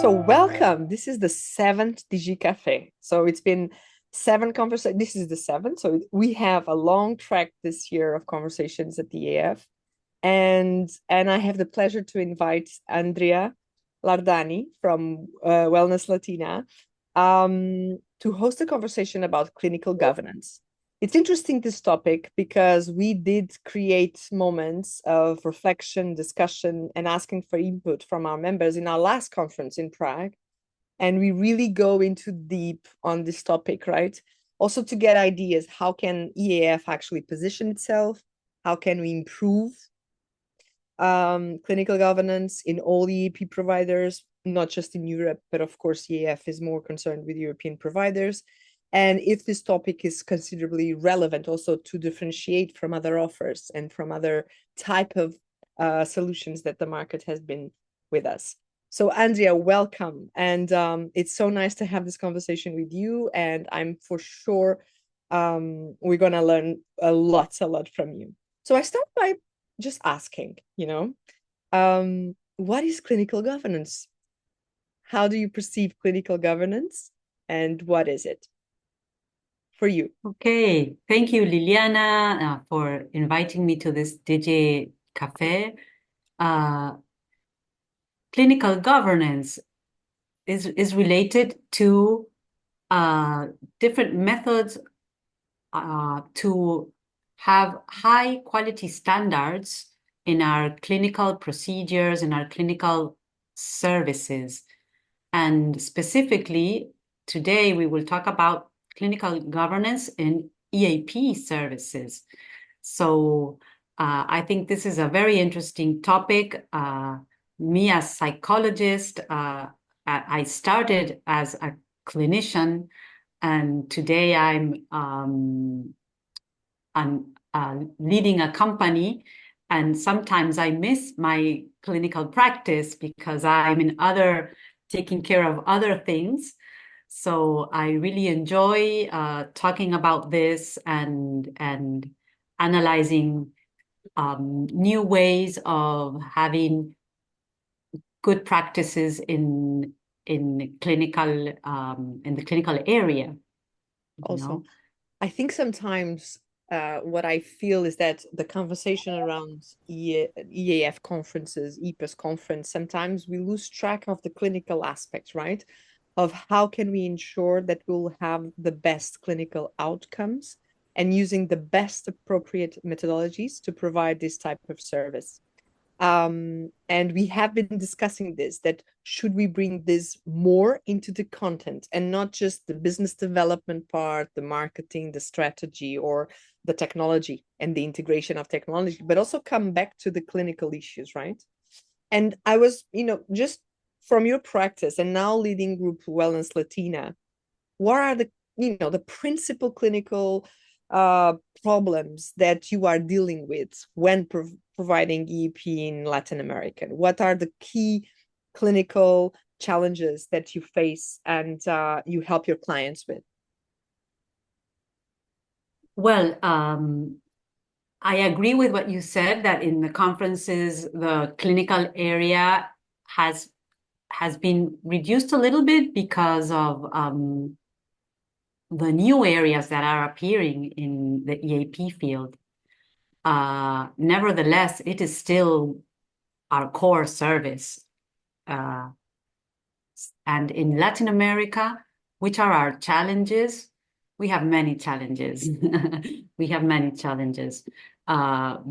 So welcome. This is the seventh DigiCafé. So it's been seven conversations. This is the seventh. So we have a long track this year of conversations at the EAEF. And I have the pleasure to invite Andrea Lardani from Wellness Latina to host a conversation about clinical governance. It's interesting, this topic, because we did create moments of reflection, discussion, and asking for input from our members in our last conference in Prague. And we really go into deep on this topic, right? Also to get ideas, how can EAF actually position itself? How can we improve clinical governance in all EAP providers, not just in Europe, but of course, EAF is more concerned with European providers. And if this topic is considerably relevant also to differentiate from other offers and from other type of solutions that the market has been with us. So Andrea, welcome. And it's so nice to have this conversation with you. And I'm for sure we're going to learn a lot from you. So I start by just asking, what is clinical governance? How do you perceive clinical governance, and what is it for you? Okay, thank you, Liliana, for inviting me to this DJ Cafe. Clinical governance is related to different methods to have high quality standards in our clinical procedures, in our clinical services. And specifically, today we will talk about clinical governance in EAP services. So I think this is a very interesting topic. Me as psychologist, I started as a clinician, and today I'm leading a company, and sometimes I miss my clinical practice because I'm taking care of other things. So I really enjoy talking about this and analyzing new ways of having good practices in clinical in the clinical area. Also, I think sometimes what I feel is that the conversation around EAF conferences, EPAS conference, sometimes we lose track of the clinical aspects, right? Of how can we ensure that we'll have the best clinical outcomes and using the best appropriate methodologies to provide this type of service. And we have been discussing this, that should we bring this more into the content and not just the business development part, the marketing, the strategy, or the technology and the integration of technology, but also come back to the clinical issues, right? And I was, just from your practice and now leading Grupo Wellness Latina, what are the principal clinical problems that you are dealing with when providing EAP in Latin America? What are the key clinical challenges that you face and you help your clients with? Well, I agree with what you said, that in the conferences, the clinical area has been reduced a little bit because of the new areas that are appearing in the EAP field. Nevertheless, it is still our core service. And in Latin America, which are our challenges? We have many challenges. We have many challenges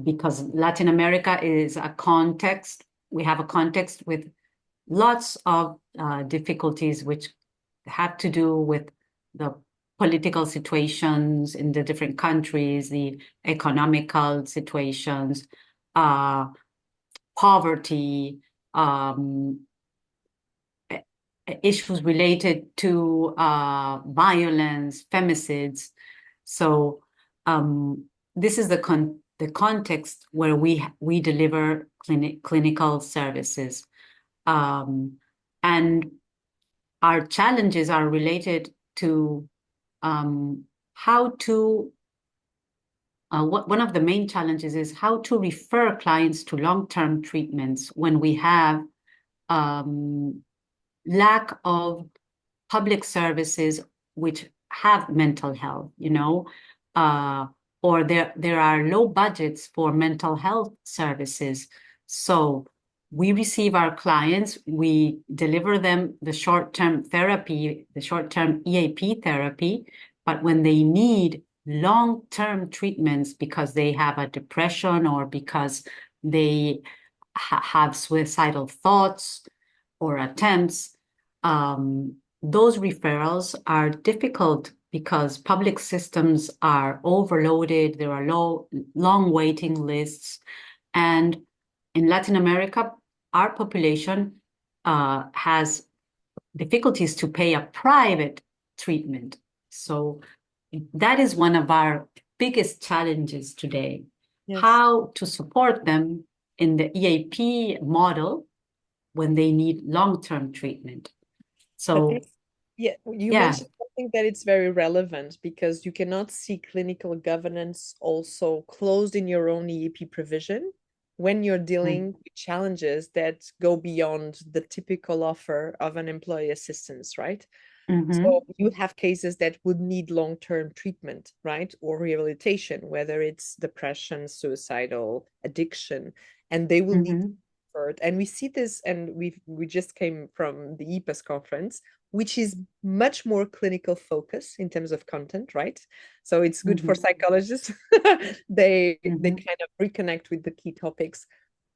because Latin America is a context. We have a context with lots of difficulties which have to do with the political situations in the different countries, the economical situations, poverty, issues related to violence, femicides. So this is the context where we deliver clinical services. And our challenges are related to how to one of the main challenges is how to refer clients to long-term treatments when we have lack of public services which have mental health, or there are low budgets for mental health services. So we receive our clients, we deliver them the short-term therapy, the short-term EAP therapy, but when they need long-term treatments because they have a depression or because they have suicidal thoughts or attempts, those referrals are difficult because public systems are overloaded. There are long waiting lists. And in Latin America, our population has difficulties to pay a private treatment. So that is one of our biggest challenges today. Yes. How to support them in the EAP model when they need long-term treatment. So you mentioned something that it's very relevant, because you cannot see clinical governance also closed in your own EAP provision when you're dealing with challenges that go beyond the typical offer of an employee assistance, right? So you have cases that would need long-term treatment, right? Or rehabilitation, whether it's depression, suicidal, addiction, and they will need support. And we see this, and we just came from the EPAS conference, which is much more clinical focus in terms of content, right? So it's good for psychologists. They kind of reconnect with the key topics.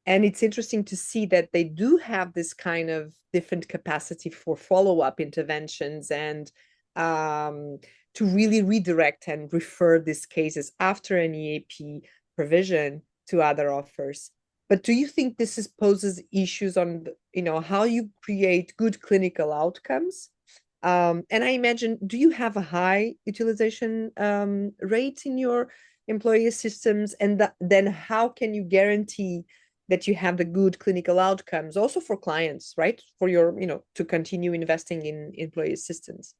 And it's interesting to see that they do have this kind of different capacity for follow-up interventions and to really redirect and refer these cases after an EAP provision to other offers. But do you think this poses issues on, how you create good clinical outcomes? And I imagine, do you have a high utilization rate in your employee systems? And then how can you guarantee that you have the good clinical outcomes also for clients, right? For your, to continue investing in employee assistance.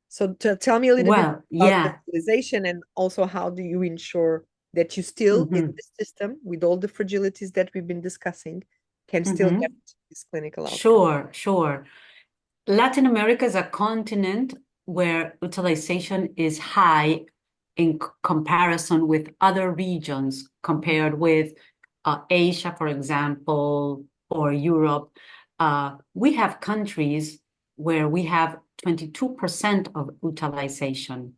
So tell me a little bit about the utilization, and also how do you ensure that you still, in this system, with all the fragilities that we've been discussing, can still get this clinical outcome? Sure. Latin America is a continent where utilization is high in comparison with other regions, compared with Asia, for example, or Europe. We have countries where we have 22% of utilization.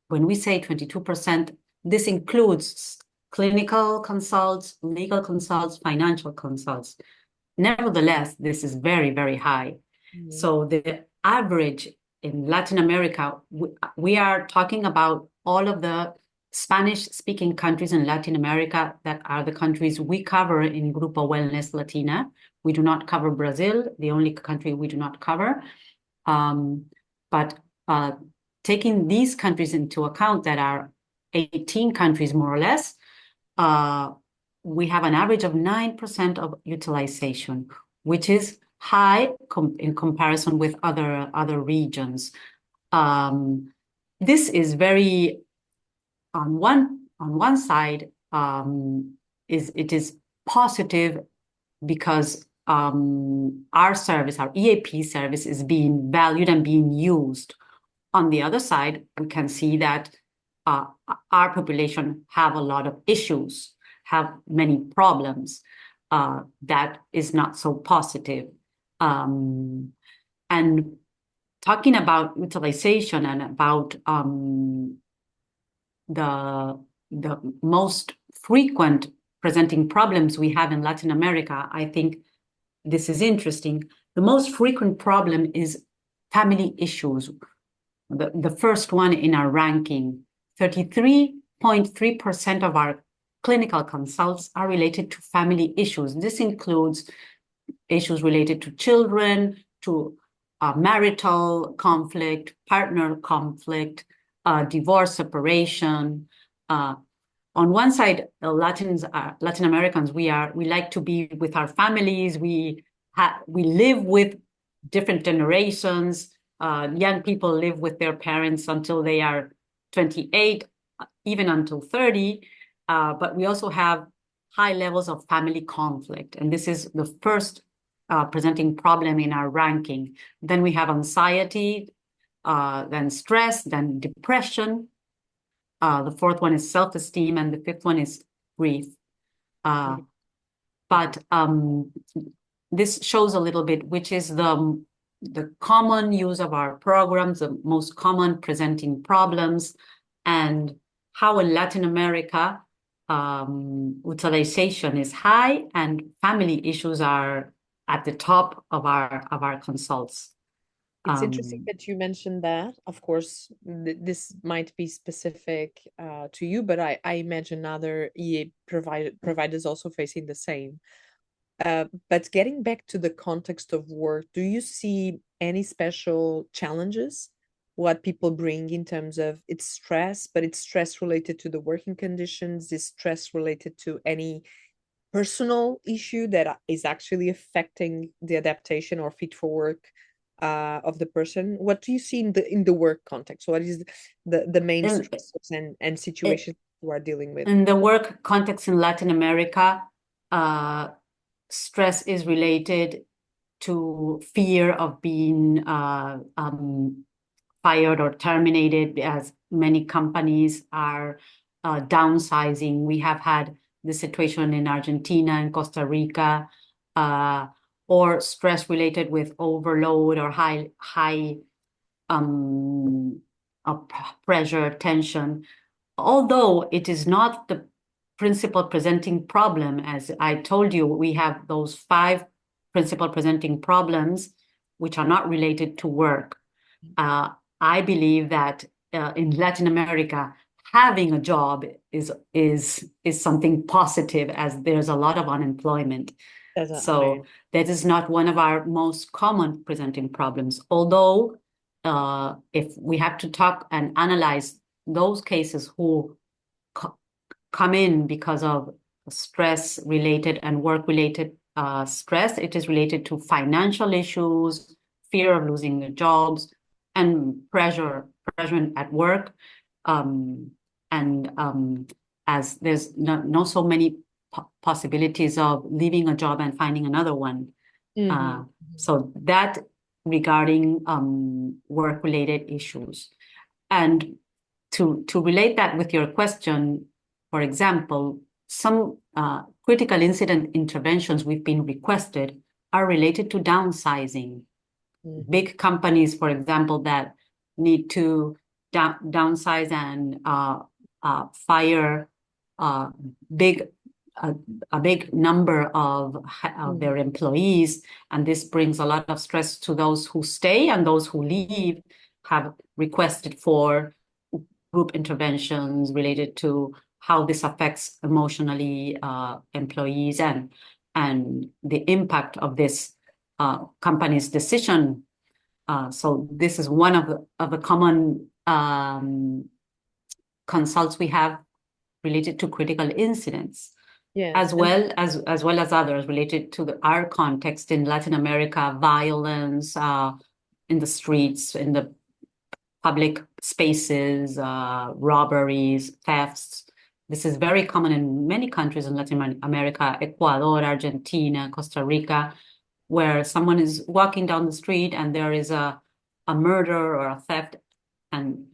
When we say 22%, this includes clinical consults, legal consults, financial consults. Nevertheless, this is very, very high. So the average in Latin America, we are talking about all of the Spanish-speaking countries in Latin America that are the countries we cover in Grupo Wellness Latina. We do not cover Brazil, the only country we do not cover. But taking these countries into account, that are 18 countries more or less, we have an average of 9% of utilization, which is high in comparison with other regions. This is very, on one side, it is positive because our service, our EAP service, is being valued and being used. On the other side, we can see that our population have a lot of issues, have many problems. That is not so positive. And talking about utilization and about the most frequent presenting problems we have in Latin America, I think this is interesting. The most frequent problem is family issues. The first one in our ranking, 33.3% of our clinical consults are related to family issues. This includes issues related to children, to marital conflict, partner conflict, divorce, separation. On one side, Latin Americans, we like to be with our families. We live with different generations. Young people live with their parents until they are 28, even until 30. But we also have high levels of family conflict. And this is the first presenting problem in our ranking. Then we have anxiety, then stress, then depression. The fourth one is self-esteem, and the fifth one is grief. But this shows a little bit which is the common use of our programs, the most common presenting problems, and how in Latin America utilization is high and family issues are at the top of our consults. It's interesting that you mentioned that. Of course, this might be specific to you, but I imagine other EA providers also facing the same. But getting back to the context of work, do you see any special challenges? What people bring in terms of it's stress, but it's stress related to the working conditions, is stress related to any personal issue that is actually affecting the adaptation or fit for work of the person? What do you see in the work context? What is the main stressors and situations you are dealing with? In the work context in Latin America, stress is related to fear of being fired or terminated, as many companies are downsizing. We have had the situation in Argentina and Costa Rica, or stress related with overload or high pressure, tension. Although it is not the principal presenting problem, as I told you, we have those 5 principal presenting problems which are not related to work. I believe that in Latin America, having a job is something positive, as there's a lot of unemployment. So that is not one of our most common presenting problems. Although if we have to talk and analyze those cases who come in because of stress related and work related stress, it is related to financial issues, fear of losing their jobs, and pressure at work. As there's not so many possibilities of leaving a job and finding another one. So that regarding work-related issues. And to relate that with your question, for example, some critical incident interventions we've been requested are related to downsizing. Big companies, for example, that need to downsize and fire a big number of their employees, and this brings a lot of stress to those who stay, and those who leave have requested for group interventions related to how this affects emotionally employees and the impact of this company's decision. So this is one of the common consults we have related to critical incidents, as well as others related to our context in Latin America, violence in the streets, in the public spaces, robberies, thefts. This is very common in many countries in Latin America, Ecuador, Argentina, Costa Rica, where someone is walking down the street and there is a murder or a theft, and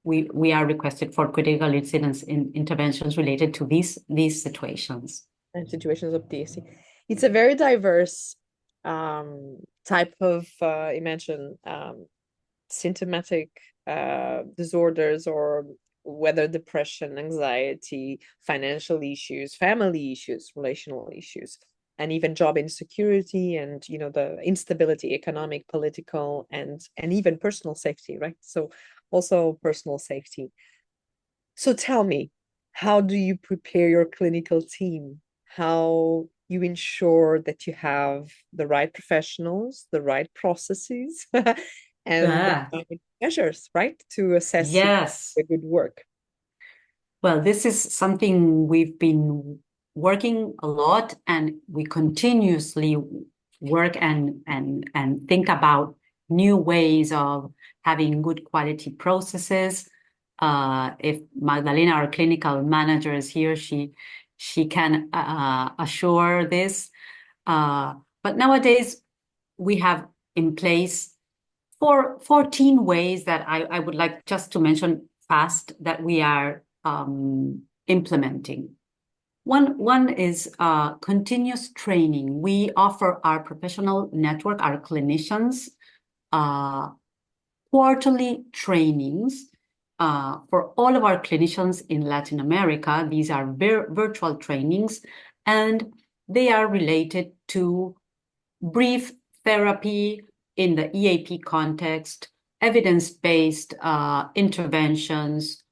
we are requested for critical incidents in interventions related to these situations. And situations of DSC. It's a very diverse type of, you mentioned, symptomatic disorders, or whether depression, anxiety, financial issues, family issues, relational issues, and even job insecurity, and the instability, economic, political, and even personal safety, right? So also personal safety. So tell me, how do you prepare your clinical team? How you ensure that you have the right professionals, the right processes, and the right measures, right, to assess the good work? Well, this is something we've been working a lot, and we continuously work and think about new ways of having good quality processes. If Magdalena, our clinical manager, is here, she can assure this. But nowadays, we have in place 14 ways that I would like just to mention fast that we are implementing. One is continuous training. We offer our professional network, our clinicians, quarterly trainings for all of our clinicians in Latin America. These are virtual trainings, and they are related to brief therapy in the EAP context, evidence-based interventions,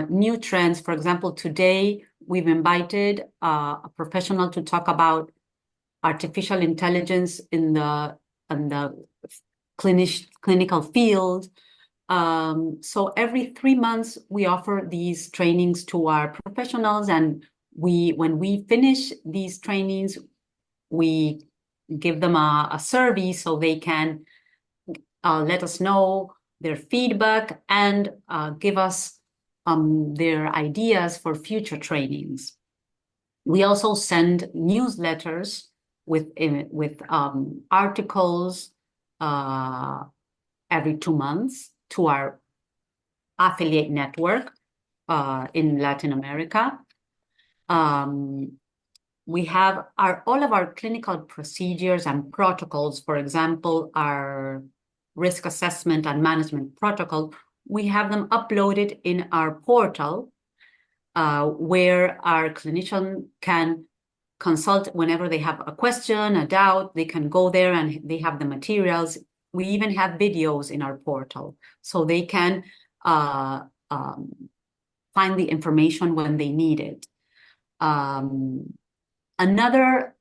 new trends. For example, today we've invited a professional to talk about artificial intelligence in the clinical field. So every 3 months, we offer these trainings to our professionals, and when we finish these trainings, we give them a survey so they can let us know their feedback and give us their ideas for future trainings. We also send newsletters with articles every 2 months to our affiliate network in Latin America. We have all of our clinical procedures and protocols. For example, our risk assessment and management protocol, we have them uploaded in our portal where our clinician can consult whenever they have a question, a doubt. They can go there and they have the materials. We even have videos in our portal, so they can find the information when they need it. Another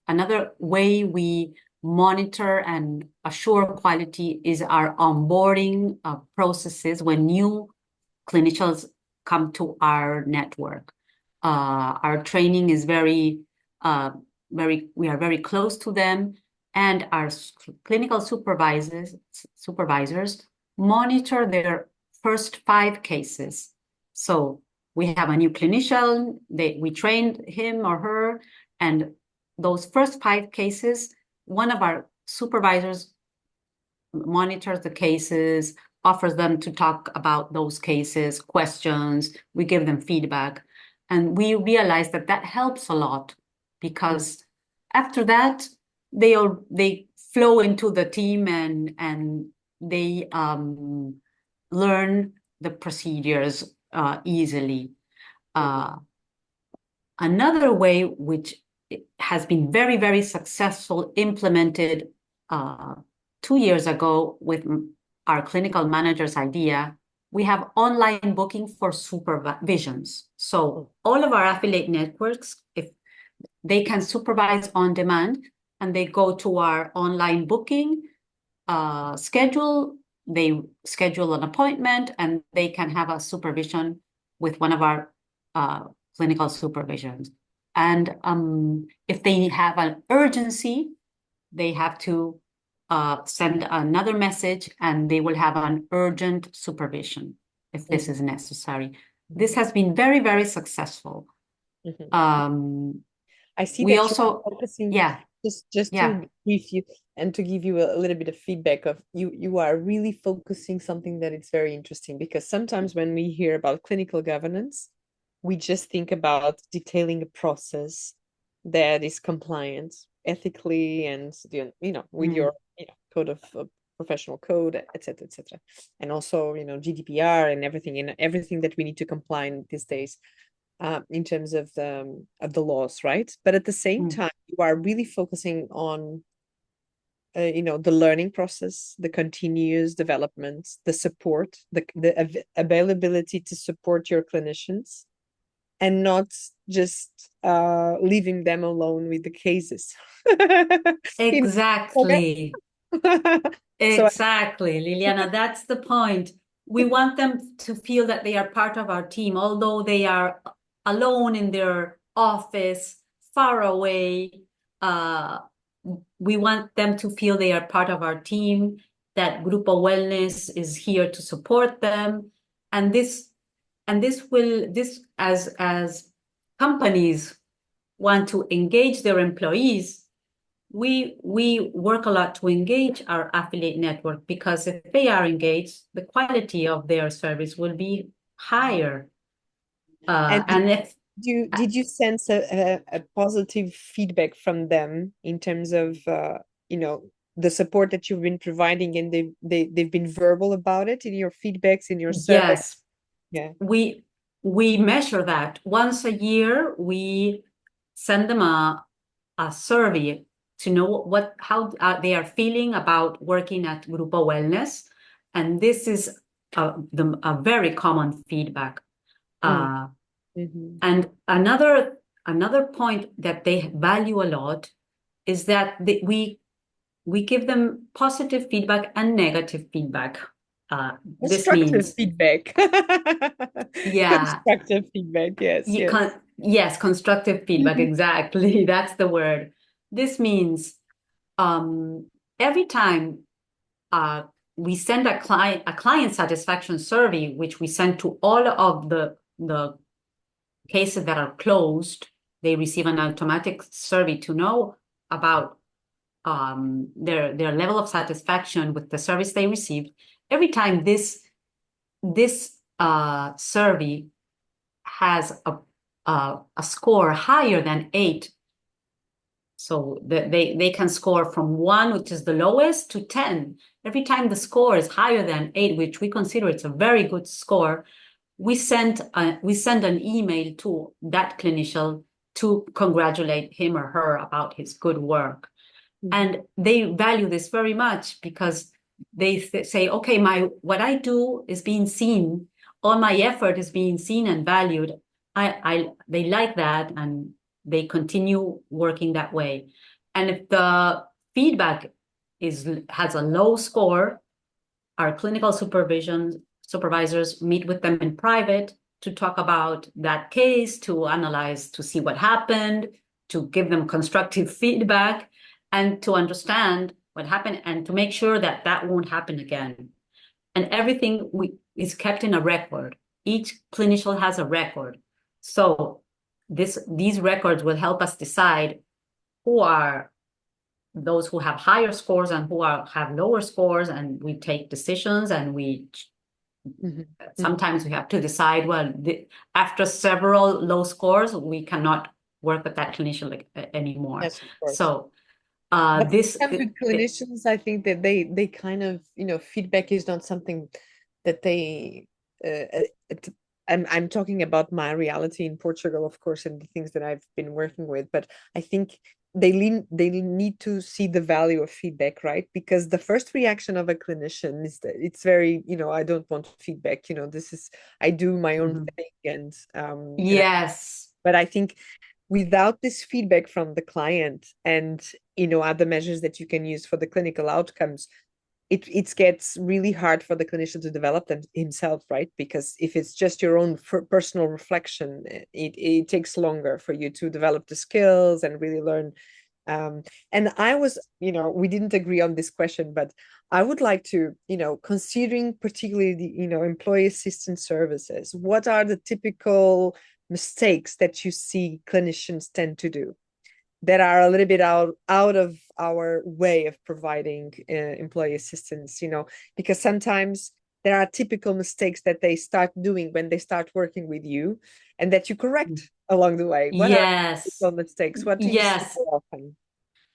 another way we monitor and assure quality is our onboarding processes when new clinicians come to our network. Our training is we are very close to them, and our clinical supervisors monitor their first 5 cases. So we have a new clinician, we trained him or her, and those first 5 cases, one of our supervisors monitors the cases, offers them to talk about those cases, questions, we give them feedback. And we realize that helps a lot, because after that, they flow into the team and they learn the procedures easily. Another way which has been very, very successful, implemented 2 years ago with our clinical manager's idea, we have online booking for supervisions. So all of our affiliate networks, if they can supervise on demand, and they go to our online booking schedule, they schedule an appointment, and they can have a supervision with one of our clinical supervisions. And if they have an urgency, they have to send another message, and they will have an urgent supervision if this is necessary. This has been very, very successful. I see we that also, you're focusing, just to brief you and to give you a little bit of feedback of you are really focusing something that is very interesting, because sometimes when we hear about clinical governance, we just think about detailing a process that is compliant ethically and with your code of professional code, etc., etc., and also GDPR and everything that we need to comply in these days in terms of the laws, right? But at the same time, you are really focusing on the learning process, the continuous development, the support, the availability to support your clinicians, and not just leaving them alone with the cases. Exactly. Exactly, Liliana, that's the point. We want them to feel that they are part of our team, although they are alone in their office, far away. We want them to feel they are part of our team, that Grupo Wellness is here to support them. And as companies want to engage their employees, we work a lot to engage our affiliate network, because if they are engaged, the quality of their service will be higher. And And if did you sense a positive feedback from them in terms of the support that you've been providing, and they've been verbal about it in your feedbacks, in your survey? yes, Yeah. we measure that once a year. We send them a survey to know how they are feeling about working at Grupo Wellness, and this is a very common feedback. And another point that they value a lot is that we give them positive feedback and negative feedback. This Constructive means, feedback. yeah, Constructive feedback. Yes, you yes. can, yes, constructive feedback. Mhm. Exactly. That's the word. This means every time we send a client satisfaction survey, which we send to all of the cases that are closed, they receive an automatic survey to know about their level of satisfaction with the service they received. Every time this survey has a score higher than 8, so they can score from 1, which is the lowest, to 10. Every time the score is higher than 8, which we consider it's a very good score, we send an email to that clinician to congratulate him or her about his good work. And they value this very much, because they say, okay, what I do is being seen, all my effort is being seen and valued. They like that, and they continue working that way. And if the feedback has a low score, our clinical supervisors meet with them in private to talk about that case, to analyze, to see what happened, to give them constructive feedback, and to understand what happened, and to make sure that that won't happen again. And everything is kept in a record. Each clinician has a record. So these records will help us decide who are those who have higher scores and who have lower scores, and we take decisions, and sometimes we have to decide, well, after several low scores, we cannot work with that clinician anymore. Yes, of course. So But with clinicians, I think that they kind of, feedback is not something that they I'm talking about my reality in Portugal, of course, and the things that I've been working with, but I think they need to see the value of feedback, right? Because the first reaction of a clinician is that it's very, I don't want feedback, this is, I do my own thing, yes. but I think without this feedback from the client and other measures that you can use for the clinical outcomes, it gets really hard for the clinician to develop them himself, right? Because if it's just your own personal reflection, it takes longer for you to develop the skills and really learn. And I was, we didn't agree on this question, but I would like to, considering particularly the, employee assistance services, what are the typical mistakes that you see clinicians tend to do that are a little bit out of our way of providing employee assistance, because sometimes there are typical mistakes that they start doing when they start working with you, and that you correct along the way. What are Yes. typical mistakes? What do you see Yes. more often?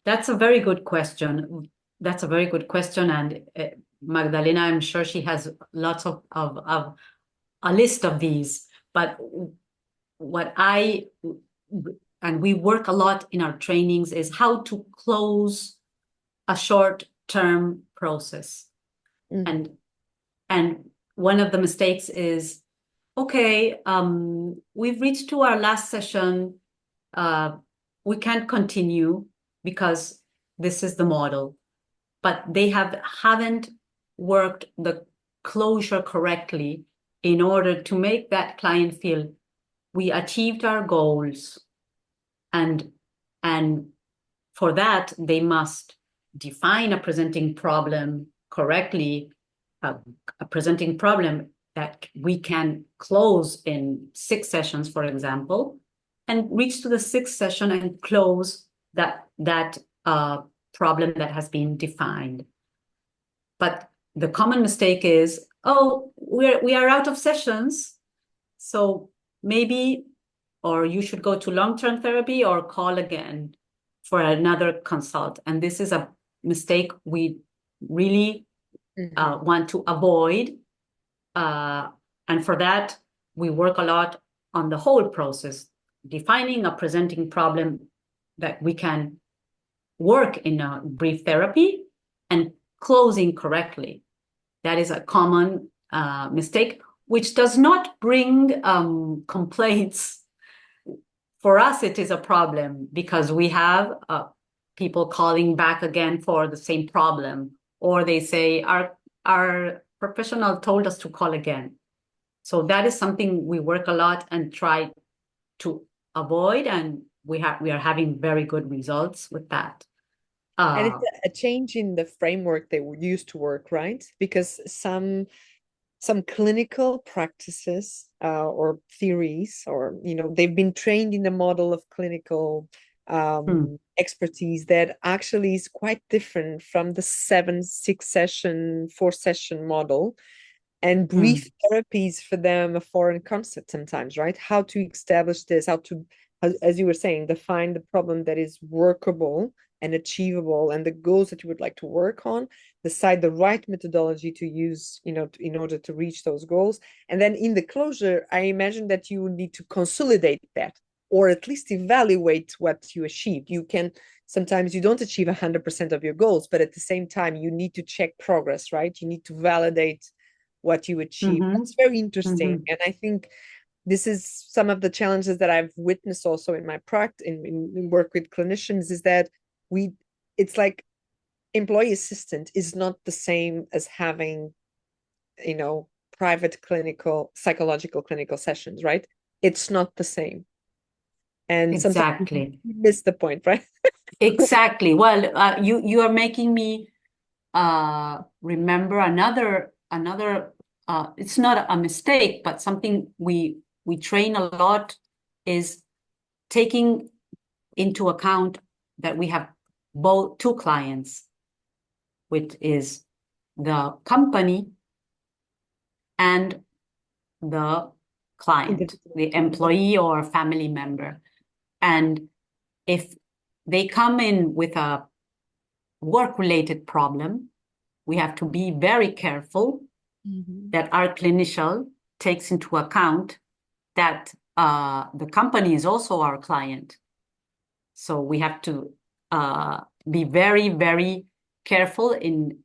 That's a very good question. That's a very good question. And Magdalena, I'm sure she has lots of a list of these. But what and we work a lot in our trainings, is how to close a short-term process. And one of the mistakes is, okay, we've reached to our last session. We can't continue because this is the model. But they haven't worked the closure correctly in order to make that client feel we achieved our goals. And for that, they must define a presenting problem correctly, a presenting problem that we can close in 6 sessions, for example. and reach to the sixth session and close that problem that has been defined. But the common mistake is, oh, we are out of sessions, so maybe, or you should go to long-term therapy or call again for another consult. And this is a mistake we really want to avoid. And for that, we work a lot on the whole process, defining a presenting problem that we can work in a brief therapy and closing correctly. That is a common mistake, which does not bring complaints. For us, it is a problem because we have people calling back again for the same problem, or they say our professional told us to call again. So that is something we work a lot and try to avoid, and we are having very good results with that. And it's a change in the framework they used to work, right? Because some clinical practices or theories, or they've been trained in the model of clinical expertise that actually is quite different from the 7-6 session 4-session model. And brief therapies for them a foreign concept sometimes, right? How to establish this, how to, as you were saying, define the problem that is workable and achievable, and the goals that you would like to work on, decide the right methodology to use, in order to reach those goals. And then in the closure, I imagine that you need to consolidate that, or at least evaluate what you achieved. Sometimes you don't achieve 100% of your goals, but at the same time, you need to check progress, right? You need to validate what you achieve. That's very interesting. And I think this is some of the challenges that I've witnessed also in my practice, in work with clinicians, is that it's like employee assistant is not the same as having, private psychological clinical sessions, right? It's not the same. And sometimes you miss the point, right? Exactly. Well, you are making me remember another. It's not a mistake, but something we train a lot is taking into account that we have both two clients, which is the company and the client, the employee or family member. And if they come in with a work-related problem, we have to be very careful that our clinician takes into account that the company is also our client. So we have to be very, very careful in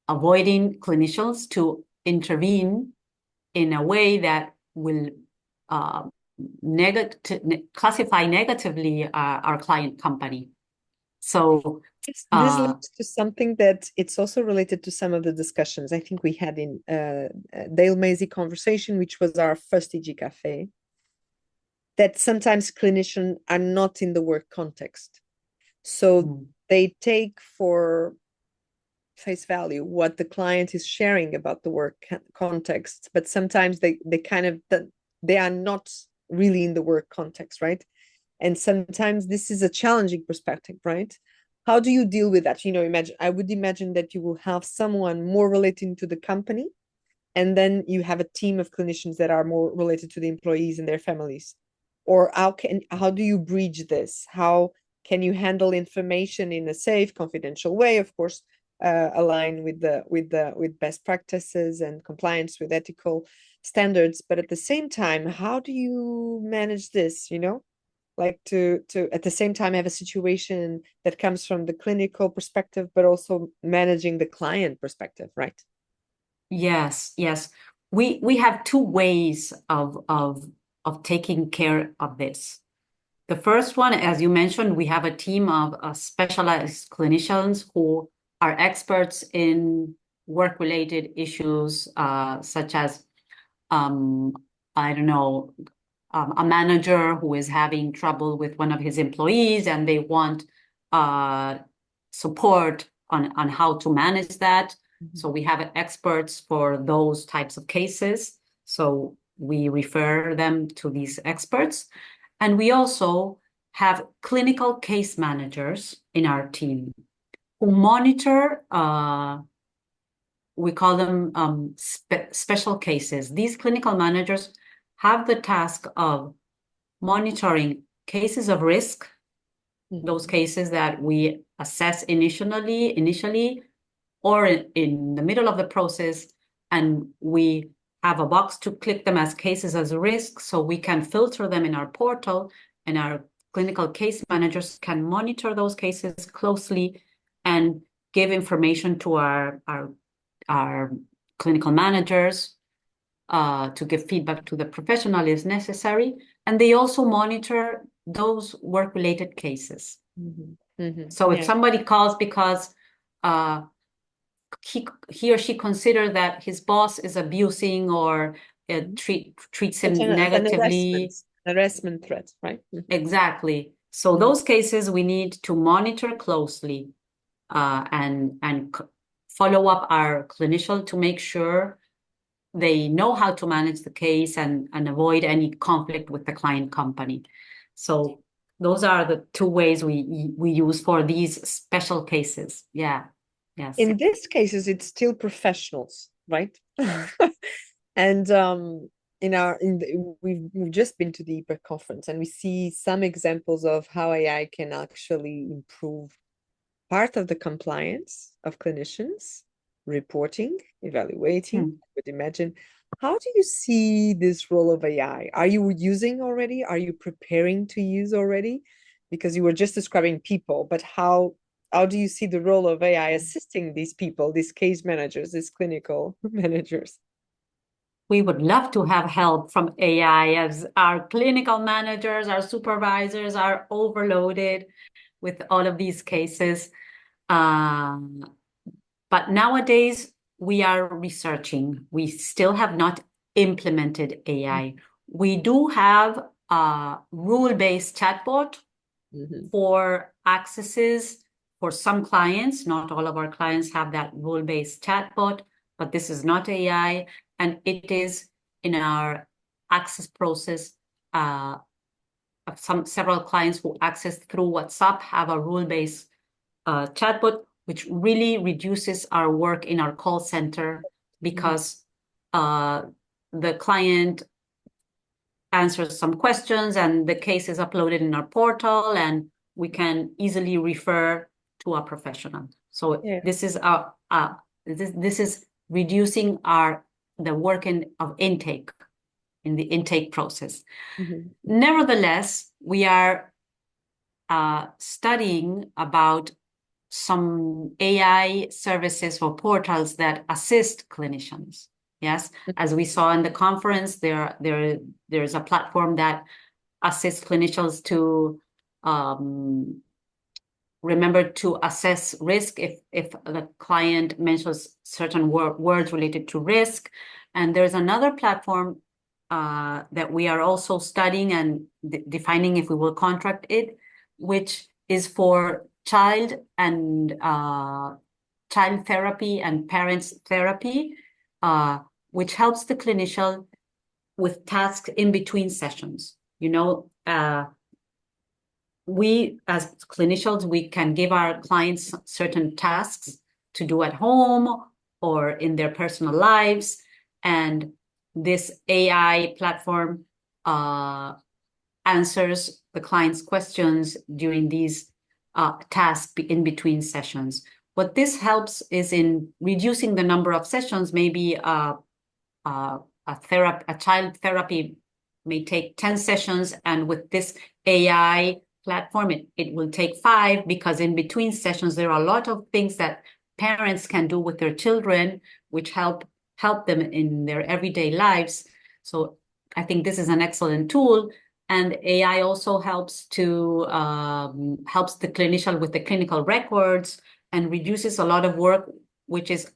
avoiding clinicians to intervene in a way that will classify negatively our client company. So this leads to something that it's also related to some of the discussions I think we had in Dale Mazy conversation, which was our first DigiCafé, that sometimes clinicians are not in the work context. So they take for face value what the client is sharing about the work context, but sometimes they are not really in the work context, right? And sometimes this is a challenging perspective, right? How do you deal with that? I would imagine that you will have someone more relating to the company, and then you have a team of clinicians that are more related to the employees and their families. Or how do you bridge this? How can you handle information in a safe, confidential way, of course, align with best practices and compliance with ethical standards, but at the same time, how do you manage this? Like to at the same time have a situation that comes from the clinical perspective, but also managing the client perspective, right? Yes. We have two ways of taking care of this. The first one, as you mentioned, we have a team of specialized clinicians who are experts in work-related issues, such as, I don't know, a manager who is having trouble with one of his employees and they want support on how to manage that. So we have experts for those types of cases. So we refer them to these experts. And we also have clinical case managers in our team who monitor, we call them special cases. These clinical managers have the task of monitoring cases of risk, those cases that we assess initially, or in the middle of the process, and we have a box to click them as cases as a risk, so we can filter them in our portal, and our clinical case managers can monitor those cases closely and give information to our clinical managers to give feedback to the professional if necessary. And they also monitor those work-related cases. So if somebody calls because he or she consider that his boss is abusing or treats him negatively. An harassment threat, right? Exactly. So those cases we need to monitor closely and follow up our clinician to make sure they know how to manage the case and avoid any conflict with the client company. So those are the two ways we use for these special cases. Yeah. Yes. In these cases, it's still professionals, right? And we've just been to the EAPEC conference, and we see some examples of how AI can actually improve part of the compliance of clinicians, reporting, evaluating. I would imagine. How do you see this role of AI? Are you using already? Are you preparing to use already? Because you were just describing people, but how do you see the role of AI assisting these people, these case managers, these clinical managers? We would love to have help from AI, as our clinical managers, our supervisors are overloaded with all of these cases. But nowadays, we are researching. We still have not implemented AI. We do have a rule-based chatbot for accesses for some clients. Not all of our clients have that rule-based chatbot, but this is not AI. And it is in our access process. Several clients who access through WhatsApp have a rule-based chatbot, which really reduces our work in our call center because the client answers some questions and the case is uploaded in our portal and we can easily refer to a professional. So this is this is reducing the work of intake in the intake process. Nevertheless, we are studying about some AI services or portals that assist clinicians. Yes, as we saw in the conference, there's a platform that assists clinicians to remember to assess risk if the client mentions certain words related to risk. And there's another platform that we are also studying and defining if we will contract it, which is for child therapy and parents therapy, which helps the clinician with tasks in between sessions. We as clinicians, we can give our clients certain tasks to do at home or in their personal lives. And this AI platform answers the client's questions during these tasks in between sessions. What this helps is in reducing the number of sessions. Maybe a child therapy may take 10 sessions, and with this AI platform, it will take 5, because in between sessions, there are a lot of things that parents can do with their children, which help them in their everyday lives. So I think this is an excellent tool. And AI also helps helps the clinician with the clinical records and reduces a lot of work, which is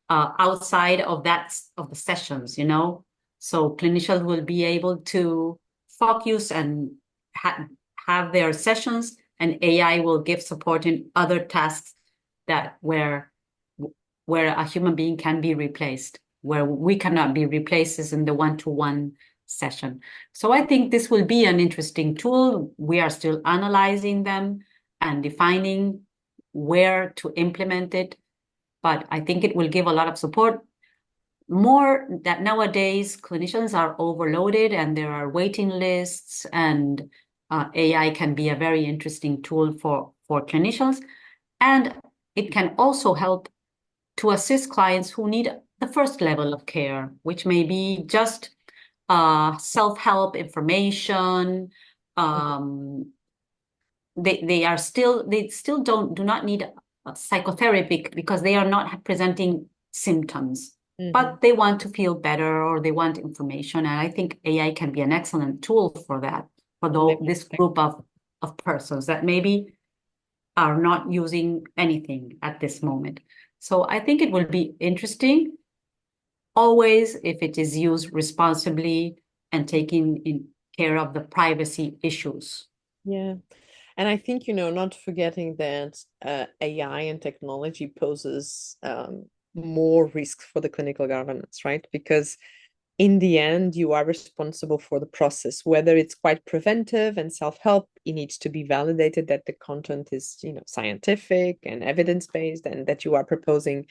outside of the sessions, So clinicians will be able to focus and have their sessions, and AI will give support in other tasks where a human being can be replaced. Where we cannot be replaced is in the one-to-one session. So I think this will be an interesting tool. We are still analyzing them and defining where to implement it, but I think it will give a lot of support. More that nowadays clinicians are overloaded and there are waiting lists, and AI can be a very interesting tool for clinicians. And it can also help to assist clients who need the first level of care, which may be just self-help information. They still do not need psychotherapy because they are not presenting symptoms, but they want to feel better or they want information. And I think AI can be an excellent tool for that, for this group of persons that maybe are not using anything at this moment. So I think it will be interesting, always if it is used responsibly and taking in care of the privacy issues. Yeah. And I think, not forgetting that AI and technology poses more risks for the clinical governance, right? Because in the end, you are responsible for the process, whether it's quite preventive and self-help. It needs to be validated that the content is, scientific and evidence-based, and that you are proposing,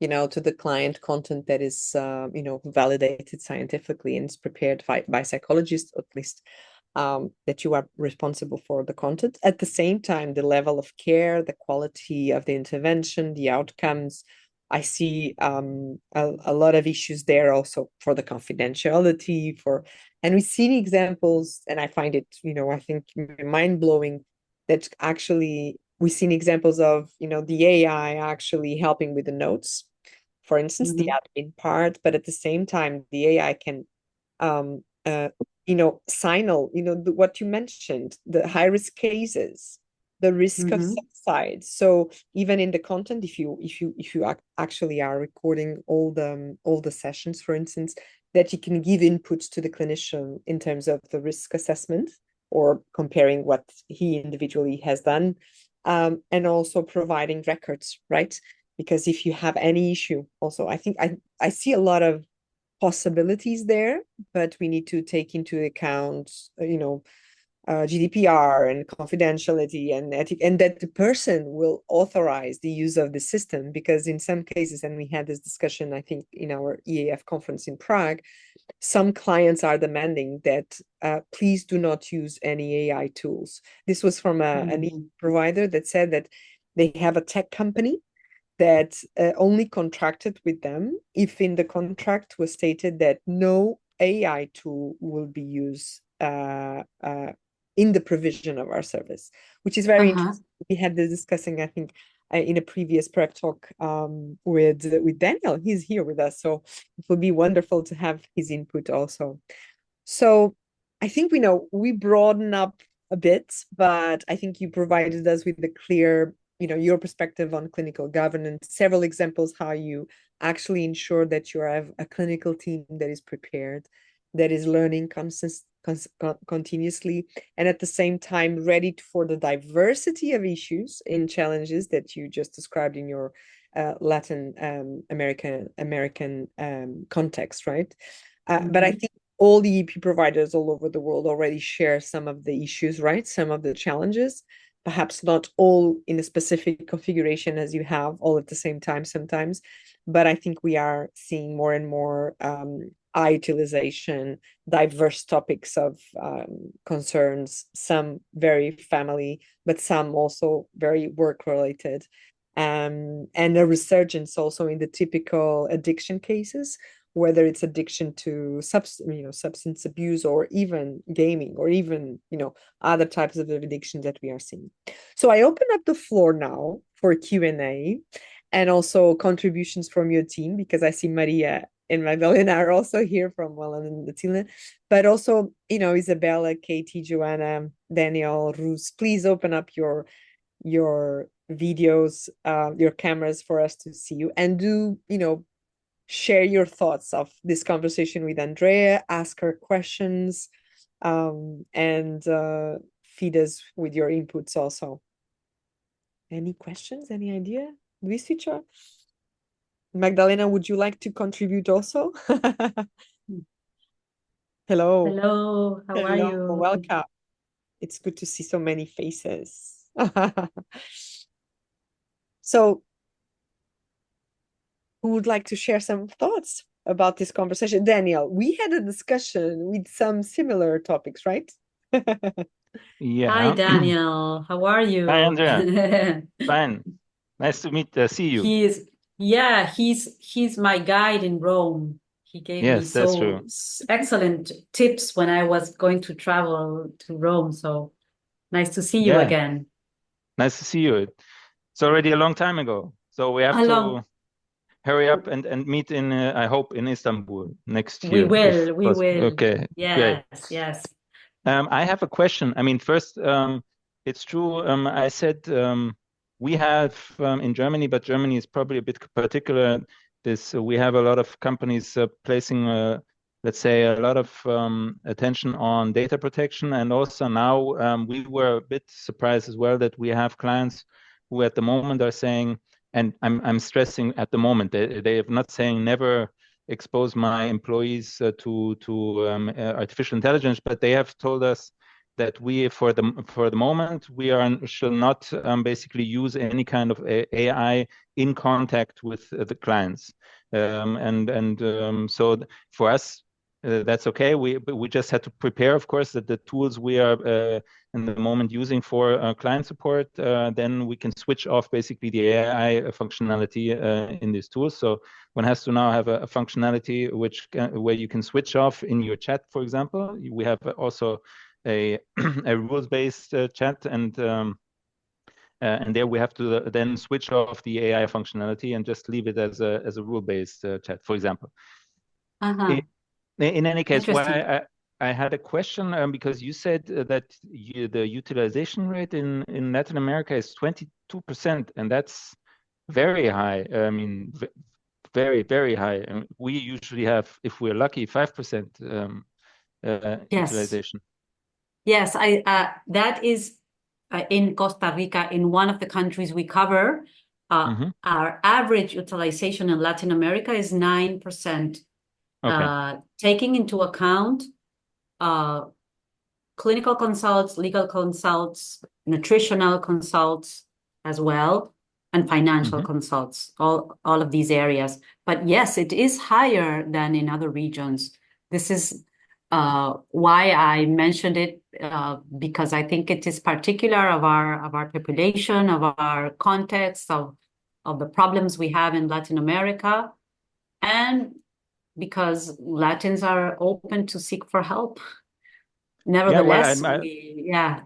to the client content that is, validated scientifically and is prepared by psychologists, at least. That you are responsible for the content. At the same time, the level of care, the quality of the intervention, the outcomes, I see a lot of issues there also for the confidentiality, and we've seen examples, and I find it, I think mind-blowing that actually we've seen examples of, the AI actually helping with the notes, for instance, the admin part, but at the same time, the AI can signal, what you mentioned, the high risk cases, the risk of suicide. So even in the content, if you actually are recording all the sessions, for instance, that you can give inputs to the clinician in terms of the risk assessment or comparing what he individually has done, and also providing records, right? Because if you have any issue, also, I think I see a lot of possibilities there, but we need to take into account, GDPR and confidentiality and ethic, and that the person will authorize the use of the system. Because in some cases, and we had this discussion, I think, in our EAF conference in Prague, some clients are demanding that please do not use any AI tools. This was from an provider that said that they have a tech company that only contracted with them if in the contract was stated that no AI tool will be used in the provision of our service, which is very interesting. We had this discussing, I think, in a previous prep talk with Daniel. He's here with us, so it would be wonderful to have his input also. So I think we broaden up a bit, but I think you provided us with the clear, your perspective on clinical governance, several examples how you actually ensure that you have a clinical team that is prepared, that is learning continuously, and at the same time ready for the diversity of issues and challenges that you just described in your Latin American context, right? But I think all the EP providers all over the world already share some of the issues, right? Some of the challenges, perhaps not all in a specific configuration as you have all at the same time sometimes, but I think we are seeing more and more eye utilization, diverse topics of concerns, some very family, but some also very work-related, and a resurgence also in the typical addiction cases, whether it's addiction to substance abuse or even gaming or even, other types of addiction that we are seeing. So I open up the floor now for Q&A and also contributions from your team, because I see Maria and Magdalena are also here from Wellness Latina, but also, Isabella, Katie, Joanna, Daniel, Ruz, please open up your videos, your cameras for us to see you, and do, share your thoughts of this conversation with Andrea, ask her questions, and feed us with your inputs also. Any questions? Any idea? Luis Ficha? Magdalena, would you like to contribute also? Hello. Hello, how are Hello. you? Welcome. It's good to see so many faces. So, who would like to share some thoughts about this conversation? Daniel, we had a discussion with some similar topics, right? Hi, Yeah. Daniel. How are Hi, you? Andrea. Fine. Nice to see you. He's he's my guide in Rome. He gave me Yes, that's true. excellent tips when I was going to travel to Rome. So nice to see you Yeah, again. nice to see you. It's already a long time ago. So we have Along, to hurry up and meet in, I hope, in Istanbul next year, if we possible. will. Okay, great. Yes, yes, I have a question. I mean, first, it's true. I said we have in Germany, but Germany is probably a bit particular. This we have a lot of companies placing, let's say, a lot of attention on data protection, and also now we were a bit surprised as well that we have clients who, at the moment, are saying, and I'm stressing at the moment, they are not saying never expose my employees to artificial intelligence, but they have told us that we, for the moment, we shall not basically use any kind of AI in contact with the clients, so for us. That's okay. We just had to prepare, of course, that the tools we are in the moment using for client support, then we can switch off basically the AI functionality in these tools. So one has to now have a functionality where you can switch off in your chat, for example. We have also a a rules-based chat, and there we have to then switch off the AI functionality and just leave it as a rule-based chat, for example. uh-huh. In any case, Interesting. I had a question because you said that the utilization rate in Latin America is 22%, and that's very high. I mean, very, very high. And we usually have, if we're lucky, 5% Yes. utilization. Yes, I that is in Costa Rica, in one of the countries we cover. Hmm. Our average utilization in Latin America is 9%, Okay. taking into account uh, clinical consults, legal consults, nutritional consults as well, and financial Hmm. consults, all of these areas. But yes, it is higher than in other regions. This is why I mentioned it, because I think it is particular of our population, of our context, of the problems we have in Latin America, and because Latins are open to seek for help. Yeah, well, Nevertheless, yeah.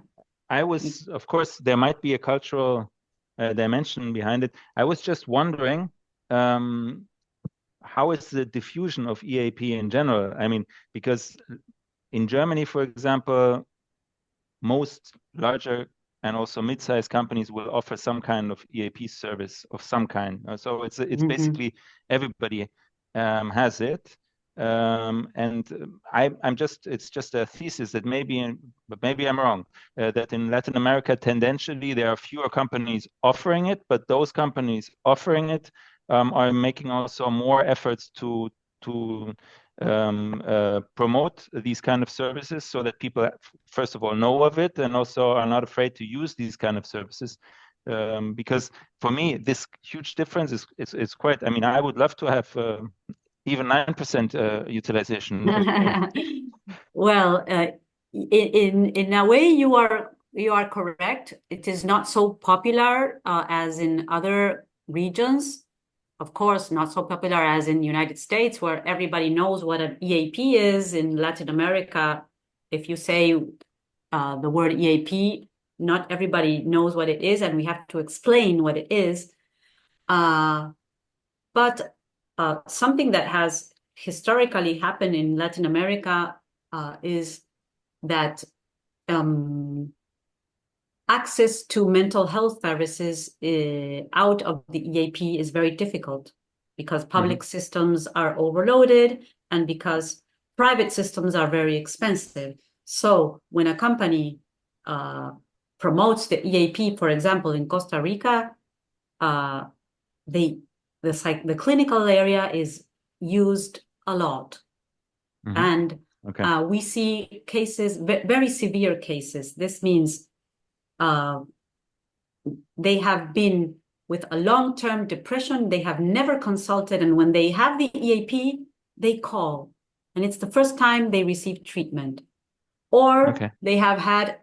I was, of course, there might be a cultural dimension behind it. I was just wondering, um, how is the diffusion of EAP in general? I mean, because in Germany, for example, most larger and also mid-sized companies will offer some kind of EAP service of some kind. So it's Mhm. basically everybody has it. I'm just, it's just a thesis that but maybe I'm wrong, that in Latin America, tendentially, there are fewer companies offering it, but those companies offering it are making also more efforts to promote these kind of services so that people, first of all, know of it and also are not afraid to use these kind of services. Because for me, this huge difference is quite, I mean, I would love to have even 9% utilization. Well, in a way, you are correct. It is not so popular as in other regions. Of course, not so popular as in United States, where everybody knows what an EAP is. In Latin America, if you say the word EAP, not everybody knows what it is, and we have to explain what it is. But something that has historically happened in Latin America is that um, access to mental health services out of the EAP is very difficult because Mhm. public systems are overloaded and because private systems are very expensive. So when a company uh, promotes the EAP, for example, in Costa Rica, uh, the the clinical area is used a lot, Mhm. and Okay. We see cases, very severe cases. This means they have been with a long-term depression, they have never consulted, and when they have the EAP, they call, and it's the first time they receive treatment. Or they have had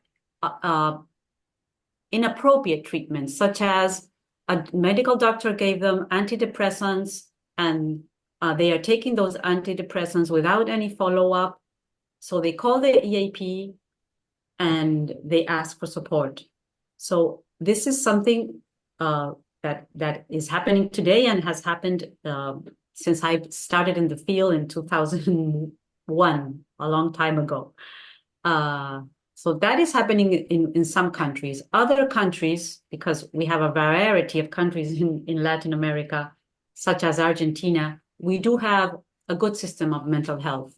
inappropriate treatment, such as a medical doctor gave them antidepressants, and they are taking those antidepressants without any follow-up. So they call the EAP and they ask for support. So this is something that is happening today and has happened since I started in the field in 2001, a long time ago. So that is happening in some countries. Other countries, because we have a variety of countries in Latin America, such as Argentina, we do have a good system of mental health.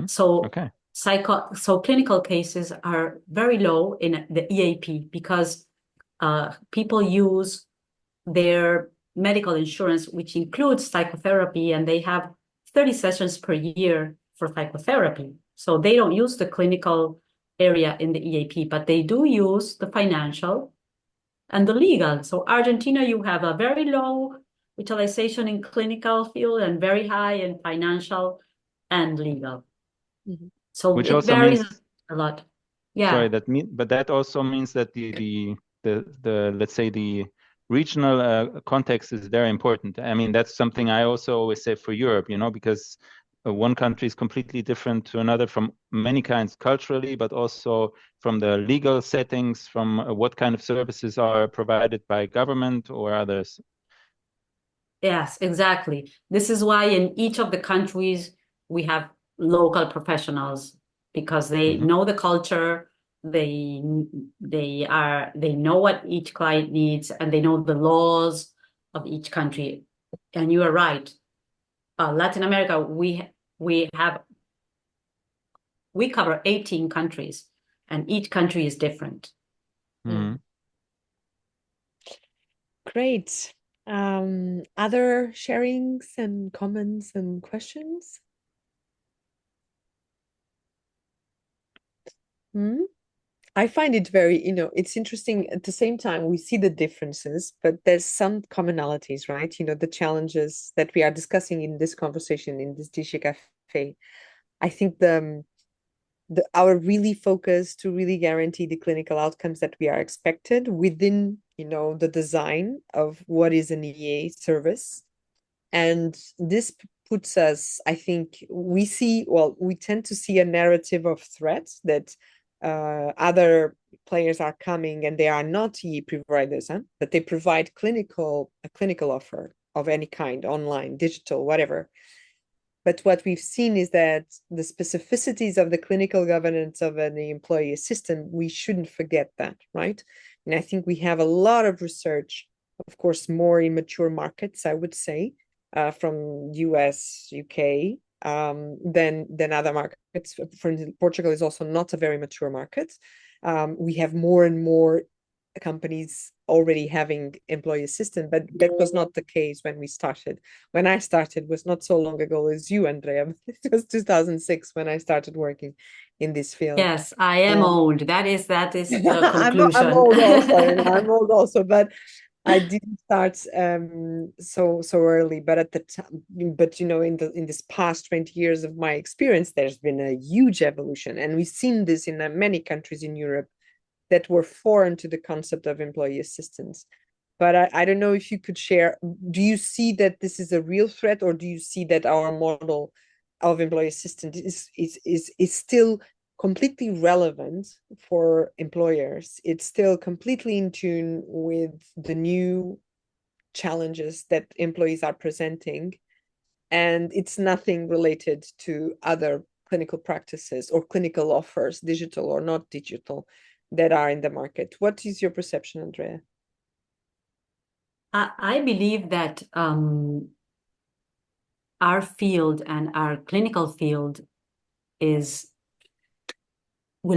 So clinical cases are very low in the EAP because people use their medical insurance, which includes psychotherapy, and they have 30 sessions per year for psychotherapy. So they don't use the clinical area in the EAP, but they do use the financial and the legal. So Argentina, you have a very low utilization in clinical field and very high in financial and legal. So which it also varies means a lot. Yeah. Sorry, but that also means that the let's say the regional context is very important. I mean, that's something I also always say for Europe, because one country is completely different to another from many kinds culturally, but also from the legal settings, from what kind of services are provided by government or others. Yes, exactly. This is why in each of the countries we have local professionals, because they know the culture, they know what each client needs, and they know the laws of each country. And you are right. Latin America, we cover 18 countries, and each country is different. Great. Other sharings and comments and questions? I find it very, it's interesting. At the same time, we see the differences, but there's some commonalities, right? The challenges that we are discussing in this conversation, in this DigiCafé. I think our really focus to really guarantee the clinical outcomes that we are expected within, the design of what is an EA service. And this puts us, I think, we tend to see a narrative of threat that other players are coming and they are not EA providers, but they provide a clinical offer of any kind, online, digital, whatever. But what we've seen is that the specificities of the clinical governance of an employee assistant, we shouldn't forget that, right? And I think we have a lot of research, of course, more in mature markets, I would say, from US, UK, than other markets. For instance, Portugal is also not a very mature market. We have more and more companies already having employee assistant, but that was not the case when we started. When I started was not so long ago as you, Andrea. It was 2006 when I started working in this field. Yes, I am old. That is the conclusion. I'm old also. I'm old also, but I didn't start so early. But at the time, in this past 20 years of my experience, there's been a huge evolution, and we've seen this in many countries in Europe that were foreign to the concept of employee assistance. But I don't know if you could share, do you see that this is a real threat, or do you see that our model of employee assistant is still completely relevant for employers? It's still completely in tune with the new challenges that employees are presenting, and it's nothing related to other clinical practices or clinical offers, digital or not digital, that are in the market. What is your perception, Andrea? I believe that our field and our clinical field will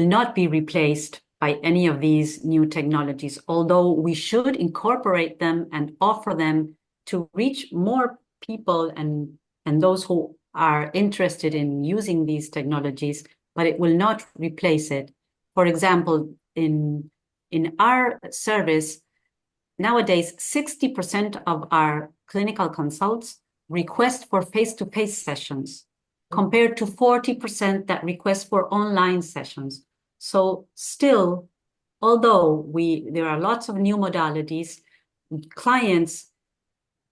not be replaced by any of these new technologies, although we should incorporate them and offer them to reach more people and those who are interested in using these technologies, but it will not replace it. For example, in our service, nowadays, 60% of our clinical consults request for face-to-face sessions, compared to 40% that request for online sessions. So still, although there are lots of new modalities, clients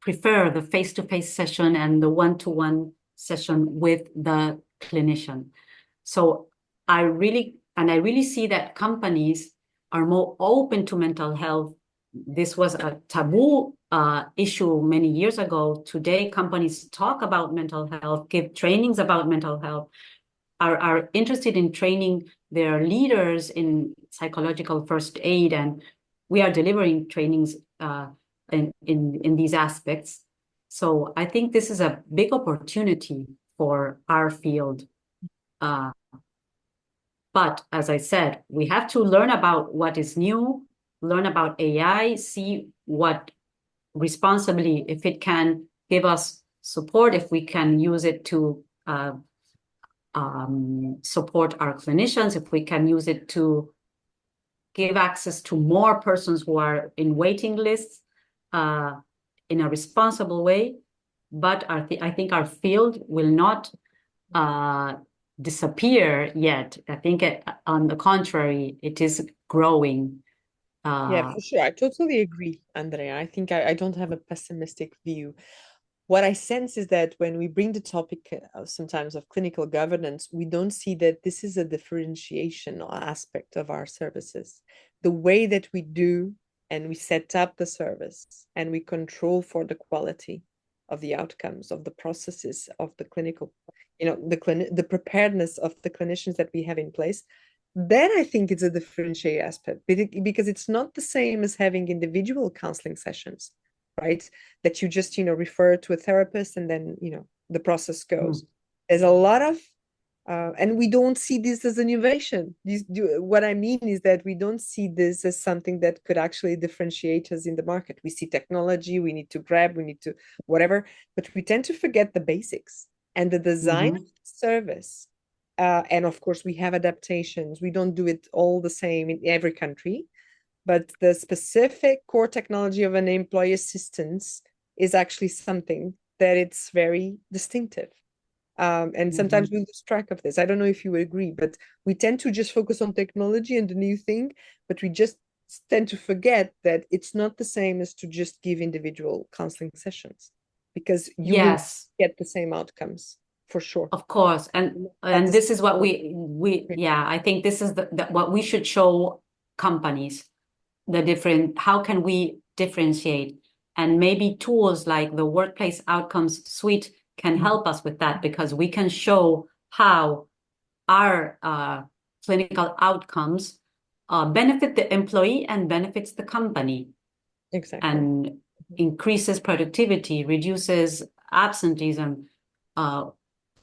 prefer the face-to-face session and the one-to-one session with the clinician. So I really see that companies are more open to mental health. This was a taboo issue many years ago. Today, companies talk about mental health, give trainings about mental health, are interested in training their leaders in psychological first aid, and we are delivering trainings in these aspects. So I think this is a big opportunity for our field. But as I said, we have to learn about what is new, learn about AI, see what responsibly, if it can give us support, if we can use it to support our clinicians, if we can use it to give access to more persons who are in waiting lists in a responsible way. But I think our field will not disappear yet. I think on the contrary, it is growing. Yeah, for sure. I totally agree, Andrea. I think I don't have a pessimistic view. What I sense is that when we bring the topic sometimes of clinical governance, we don't see that this is a differentiation aspect of our services. The way that we do and we set up the service and we control for the quality of the outcomes of the processes of the clinical, the preparedness of the clinicians that we have in place, then I think it's a differentiated aspect because it's not the same as having individual counseling sessions, right? That you just, refer to a therapist and then, the process goes. There's a lot of, and we don't see this as an innovation. What I mean is that we don't see this as something that could actually differentiate us in the market. We see technology, we need to grab, we need to whatever, but we tend to forget the basics and the design of the service. And of course, we have adaptations. We don't do it all the same in every country, but the specific core technology of an employee assistance is actually something that it's very distinctive. And sometimes we lose track of this. I don't know if you would agree, but we tend to just focus on technology and the new thing, but we just tend to forget that it's not the same as to just give individual counseling sessions, because you will get the same outcomes. For sure. Of course. And this is what I think this is what we should show companies, how can we differentiate? And maybe tools like the Workplace Outcomes Suite can help us with that, because we can show how our clinical outcomes benefit the employee and benefits the company. Exactly. And increases productivity, reduces absenteeism.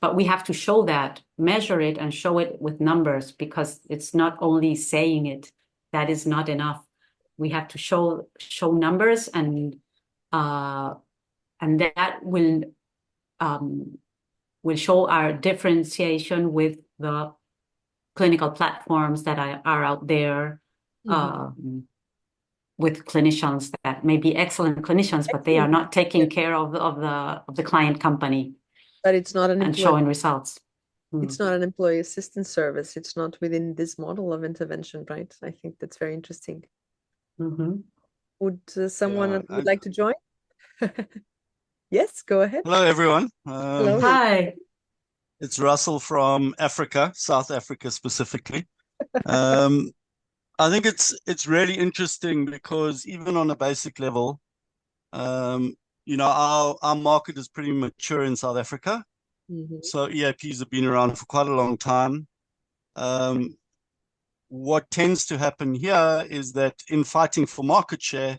But we have to show that, measure it, and show it with numbers, because it's not only saying it. That is not enough. We have to show numbers, and that will show our differentiation with the clinical platforms that are out there, with clinicians that may be excellent clinicians, but they are not taking care of the client company. But it's not an and showing results. It's not an employee assistance service. It's not within this model of intervention, right? I think that's very interesting. Would someone would like to join? Yes, go ahead. Hello, everyone. Hello. Hi. It's Russell from Africa, South Africa specifically. I think it's really interesting because even on a basic level, our market is pretty mature in South Africa. So EAPs have been around for quite a long time. What tends to happen here is that in fighting for market share,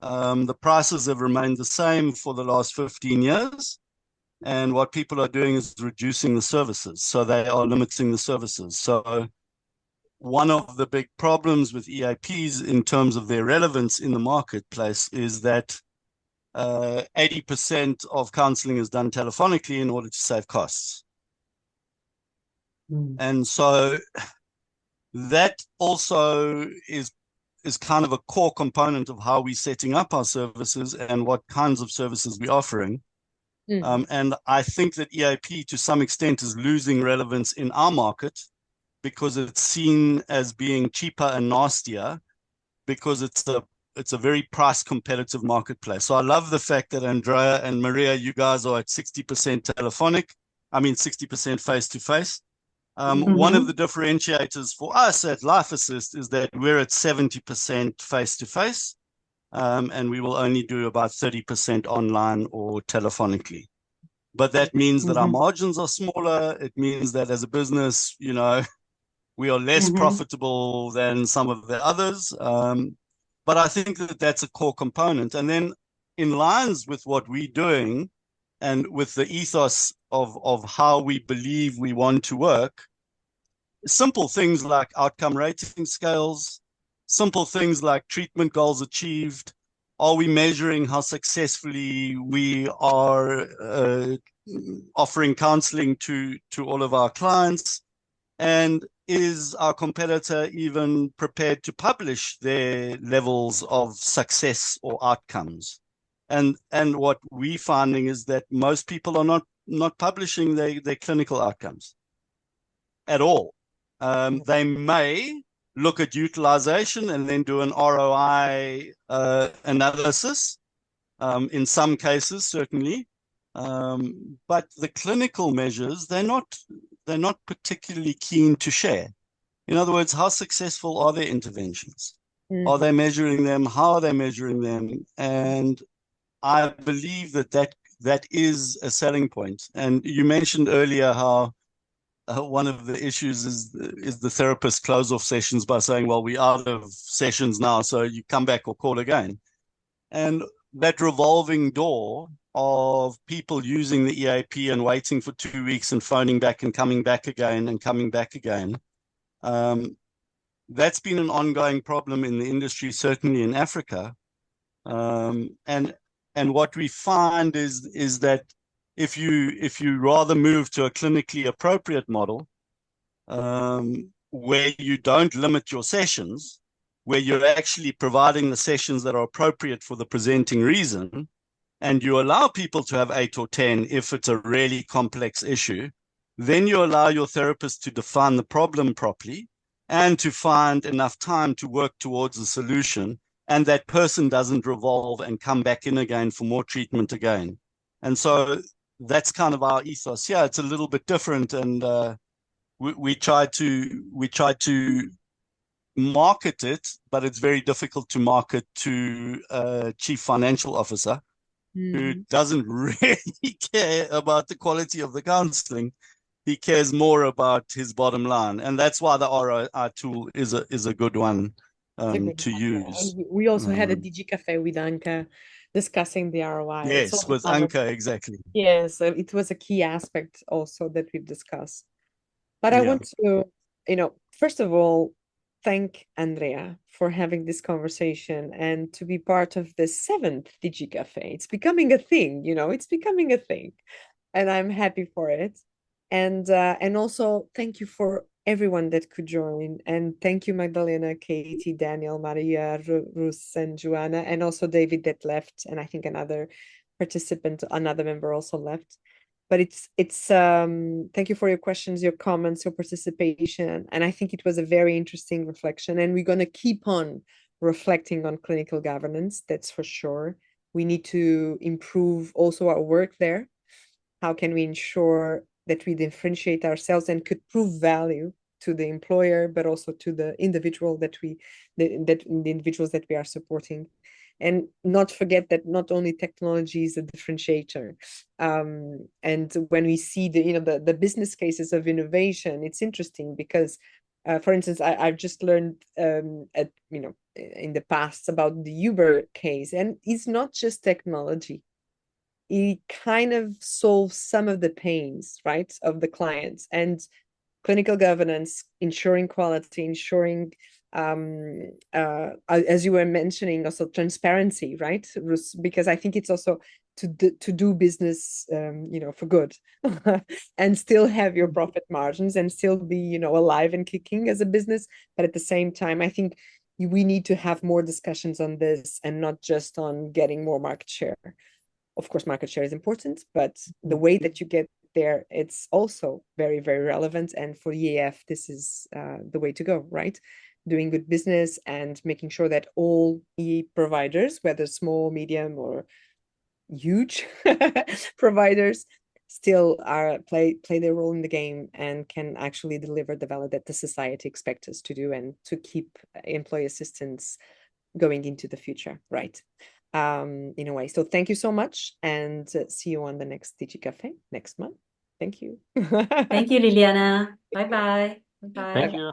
the prices have remained the same for the last 15 years. And what people are doing is reducing the services. So they are limiting the services. So one of the big problems with EAPs in terms of their relevance in the marketplace is that 80% of counseling is done telephonically in order to save costs. And so that also is kind of a core component of how we're setting up our services and what kinds of services we're offering. And I think that EAP to some extent is losing relevance in our market because it's seen as being cheaper and nastier because it's a very price competitive marketplace. So I love the fact that Andrea and Maria, you guys are at 60% telephonic, 60% face-to-face. One of the differentiators for us at Life Assist is that we're at 70% face-to-face, and we will only do about 30% online or telephonically. But that means that our margins are smaller. It means that as a business, you know, we are less profitable than some of the others. But I think that that's a core component. And then in lines with what we're doing and with the ethos of how we believe we want to work, simple things like outcome rating scales, simple things like treatment goals achieved. Are we measuring how successfully we are offering counseling to all of our clients? And is our competitor even prepared to publish their levels of success or outcomes? And what we're finding is that most people are not publishing their clinical outcomes at all. They may look at utilization and then do an ROI analysis, in some cases, certainly. But the clinical measures, they're not particularly keen to share. In other words, how successful are their interventions? Are they measuring them? How are they measuring them? And I believe that is a selling point. And you mentioned earlier how one of the issues is the therapist close off sessions by saying, well, we're out of sessions now, so you come back or call again. And that revolving door of people using the EAP and waiting for 2 weeks and phoning back and coming back again and coming back again, that's been an ongoing problem in the industry, certainly in Africa. And what we find is that if you rather move to a clinically appropriate model, where you don't limit your sessions, where you're actually providing the sessions that are appropriate for the presenting reason, and you allow people to have 8 or 10 if it's a really complex issue, then you allow your therapist to define the problem properly and to find enough time to work towards a solution, and that person doesn't revolve and come back in again for more treatment again. And so that's kind of our ethos. Yeah, it's a little bit different, and we try to market it, but it's very difficult to market to a chief financial officer who doesn't really care about the quality of the counseling. He cares more about his bottom line, and that's why the ROI tool is a good one to use. And we also had a DigiCafé with Anka discussing the ROI. Yes, with Anka, exactly. Yes, it was a key aspect also that we've discussed. But I want to, first of all, thank Andrea for having this conversation and to be part of the 7th DigiCafé. It's becoming a thing, it's becoming a thing, and I'm happy for it. And also thank you for everyone that could join, and thank you Magdalena, Katie, Daniel, Maria, Rus, and Joanna, and also David that left, and I think another member also left. But it's thank you for your questions, your comments, your participation, and I think it was a very interesting reflection, and we're going to keep on reflecting on clinical governance, that's for sure. We need to improve also our work there. How can we ensure that we differentiate ourselves and could prove value to the employer, but also to the individual the individuals that we are supporting, and not forget that not only technology is a differentiator. And when we see the business cases of innovation, it's interesting because, for instance, I've just learned in the past about the Uber case, and it's not just technology. It kind of solves some of the pains, right, of the clients, and clinical governance, ensuring quality, ensuring as you were mentioning, also transparency, right? Because I think it's also to do business, for good, and still have your profit margins and still be, alive and kicking as a business. But at the same time, I think we need to have more discussions on this and not just on getting more market share. Of course, market share is important, but the way that you get there, it's also very, very relevant. And for EAEF, this is the way to go, right? Doing good business and making sure that all providers, whether small, medium, or huge providers, still play their role in the game and can actually deliver the value that the society expects us to do, and to keep employee assistance going into the future, right? In a way. So thank you so much, and see you on the next DigiCafé next month. Thank you. Thank you, Liliana. Bye-bye. Bye-bye. Thank you.